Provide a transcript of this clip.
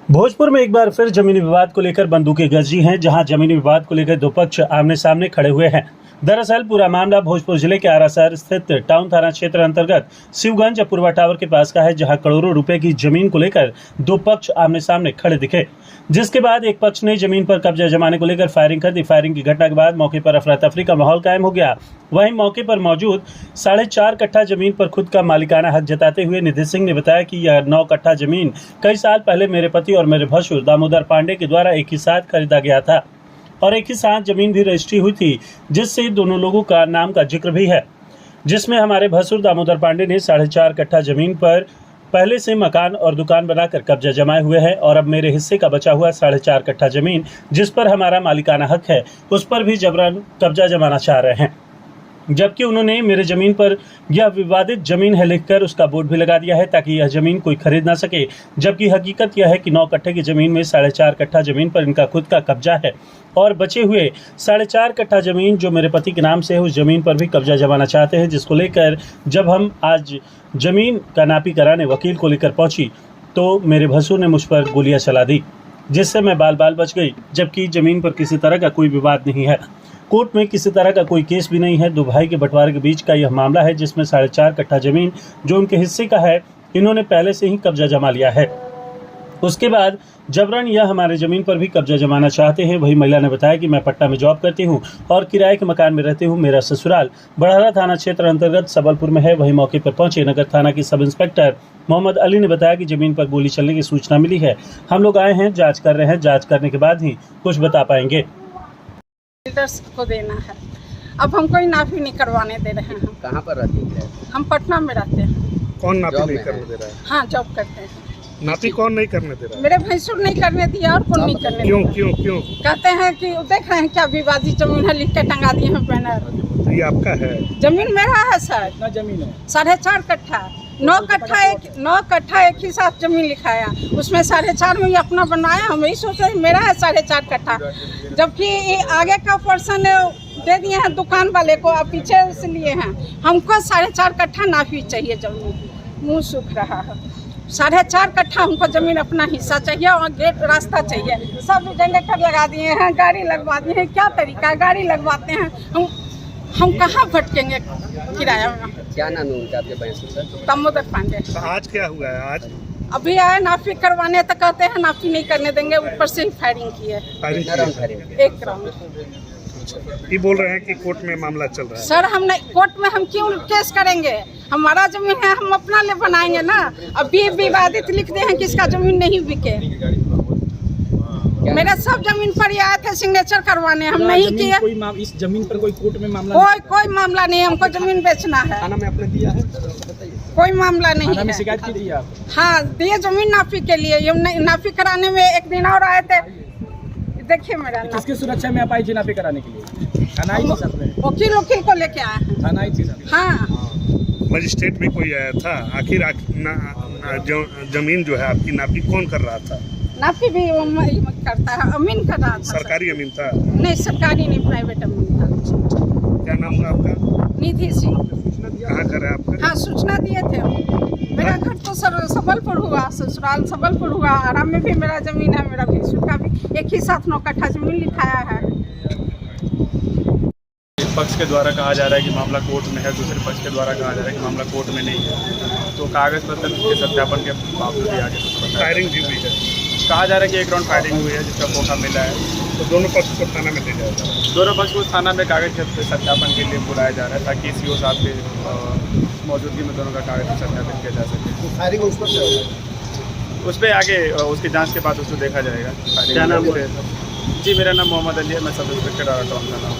भोजपुर में एक बार फिर जमीनी विवाद को लेकर बंदूकें गरजी हैं, जहां जमीनी विवाद को लेकर दो पक्ष आमने सामने खड़े हुए हैं। दरअसल पूरा मामला भोजपुर जिले के आरासार स्थित टाउन थाना क्षेत्र अंतर्गत शिवगंज अपूर्वा टावर के पास का है, जहां करोड़ों रुपए की जमीन को लेकर दो पक्ष आमने सामने खड़े दिखे, जिसके बाद एक पक्ष ने जमीन पर कब्जा जमाने को लेकर फायरिंग कर दी। फायरिंग की घटना के बाद मौके पर अफरा तफरी का माहौल कायम हो गया। वहीं मौके पर मौजूद 4.5 कट्ठा जमीन पर खुद का मालिकाना हक जताते हुए निधि सिंह ने बताया कि यह 9 कट्ठा जमीन कई साल पहले मेरे पति और मेरे भसुर दामोदर पांडे के द्वारा एक ही साथ खरीदा गया था और एक ही साथ जमीन भी रजिस्ट्री हुई थी, जिससे दोनों लोगों का नाम का जिक्र भी है, जिसमें हमारे भसुर दामोदर पांडे ने 4.5 कट्ठा जमीन पर पहले से मकान और दुकान बनाकर कब्जा जमाए हुए हैं और अब मेरे हिस्से का बचा हुआ 4.5 कट्ठा जमीन जिस पर हमारा मालिकाना हक है, उस पर भी जबरन कब्जा जमाना चाह रहे हैं। जबकि उन्होंने मेरे जमीन पर यह विवादित जमीन है लिखकर उसका बोर्ड भी लगा दिया है ताकि यह जमीन कोई खरीद ना सके, जबकि हकीकत यह है कि 9 कट्ठे की जमीन में 4.5 कट्ठा जमीन पर इनका खुद का कब्जा है और बचे हुए 4.5 कट्ठा जमीन जो मेरे पति के नाम से है, उस जमीन पर भी कब्जा जमाना चाहते हैं। जिसको लेकर जब हम आज जमीन का नापी कराने वकील को लेकर पहुंची तो मेरे भसुर ने मुझ पर गोलियां चला दी, जिससे मैं बाल बाल बच गई। जबकि जमीन पर किसी तरह का कोई विवाद नहीं है, कोर्ट में किसी तरह का कोई केस भी नहीं है। दो भाई के बंटवारे के बीच का यह मामला है, जिसमें 4.5 कट्ठा जमीन जो उनके हिस्से का है, इन्होंने पहले से ही कब्जा जमा लिया है। उसके बाद जबरन यह हमारे जमीन पर भी कब्जा जमाना चाहते हैं। वही महिला ने बताया कि मैं पटना में जॉब करती हूं और किराए के मकान में रहती हूं। मेरा ससुराल बड़हरा थाना क्षेत्र अंतर्गत सबलपुर में है। वही मौके पर पहुंचे नगर थाना के सब इंस्पेक्टर मोहम्मद अली ने बताया कि जमीन पर गोली चलने की सूचना मिली है। हम लोग आए हैं, जाँच कर रहे हैं, जाँच करने के बाद ही कुछ बता पाएंगे। को देना है, अब हम कोई नापी नहीं करवाने दे रहे हैं। कहाँ पर रहती है? हम पटना में रहते हैं। कौन नापी नहीं करने दे रहा है? हाँ, जॉब करते हैं। नापी कौन नहीं करने दे रहा है? मेरे भैंसुर नहीं करने दिया और कौन नहीं करने क्यों दिया। क्यों क्यों? कहते हैं कि देख रहे हैं क्या विवादित जमीन है, लिख के टंगा दिए हैं बैनर। तो ये आपका है? जमीन मेरा है सर। कितना जमीन है? 4.5 कट्ठा। 9 कट्ठा एक ही साथ जमीन लिखाया, उसमें 4.5 में अपना बनाया। हम यही सोच रहे मेरा है 4.5 कट्ठा, जबकि आगे का पर्सन दे दिए हैं दुकान वाले को, आप पीछे से लिए हैं। हमको 4.5 कट्ठा नाफी चाहिए जमीन, मुँह सूख रहा है। 4.5 कट्ठा हमको जमीन अपना हिस्सा चाहिए और गेट रास्ता चाहिए। सब जनरेटर लगा दिए हैं, गाड़ी लगवा दिए हैं, क्या तरीका गाड़ी लगवाते हैं। हम कहाँ भटकेंगे किराया में। क्या नाम है उनका, आपके भैंसुर का? दामोदर पांडे। तो आज क्या हुआ है? आज अभी आए नाफी करवाने, तो कहते हैं नाफी नहीं करने देंगे, ऊपर से ही फायरिंग की है। एक राउंड। ये बोल रहे हैं कि कोर्ट में मामला चल रहा है। सर हम नहीं, कोर्ट में हम क्यों केस करेंगे? हमारा जमीन है, हम अपना ले बनाएंगे ना। अभी विवादित लिख दे हैं कि इसका जमीन नहीं बिके। मेरा सब जमीन पर ही आए थे सिग्नेचर करवाने, हम नहीं किए। इस जमीन पर कोई कोर्ट में मामला? कोई मामला नहीं, हमको जमीन बेचना है। थाना में आपने दिया है? कोई मामला नहीं है। शिकायत की थी आप? हाँ, दिए जमीन नापी के लिए। ये नापी कराने में एक दिन और आए थे। देखिए मेरा किसकी सुरक्षा में आप आई थी नापी कराने के लिए? थाना आई थी सर? वकील को लेके आए हैं। थाना आई थी सर? हाँ, मजिस्ट्रेट भी कोई आया था? आखिर जमीन जो है आपकी नापी कौन कर रहा था? नापी भी वो करता है, अमीन कर रहा था। सरकारी अमीन था? नहीं, सरकारी नहीं, प्राइवेट अमीन था। क्या नाम है आपका? निधि सिंह। कहाँ घर है आपका? हाँ, सूचना दिए थे। मेरा घर तो सर सबलपुर हुआ, ससुराल सबलपुर हुआ। आराम में भी मेरा जमीन है, मेरा भैंसुर का भी एक ही साथ 9 कट्ठा जमीन लिखाया है। एक पक्ष के द्वारा कहा जा रहा है कि मामला कोर्ट में है, दूसरे पक्ष के द्वारा कहा जा रहा है कि मामला कोर्ट में नहीं है। तो कागज पत्र के सत्यापन के बावजूद भी आगे फायरिंग भी हुई है? कहा जा रहा है कि एक राउंड फायरिंग हुई है, जिसका मौका मिला है। तो दोनों पक्ष को थाना में ले जाया जा रहा है? दोनों पक्ष को थाना में कागज के सत्यापन के लिए बुलाया जा रहा है, ताकि सीओ साहब के मौजूदगी में दोनों का कागज सत्यापन किया जा सके। फायरिंग उस पर आगे उसकी जांच के बाद उसको देखा जाएगा। क्या नाम है? जी, मेरा नाम मोहम्मद अली है, मैं सब इंस्पेक्टर टाउन का नाम।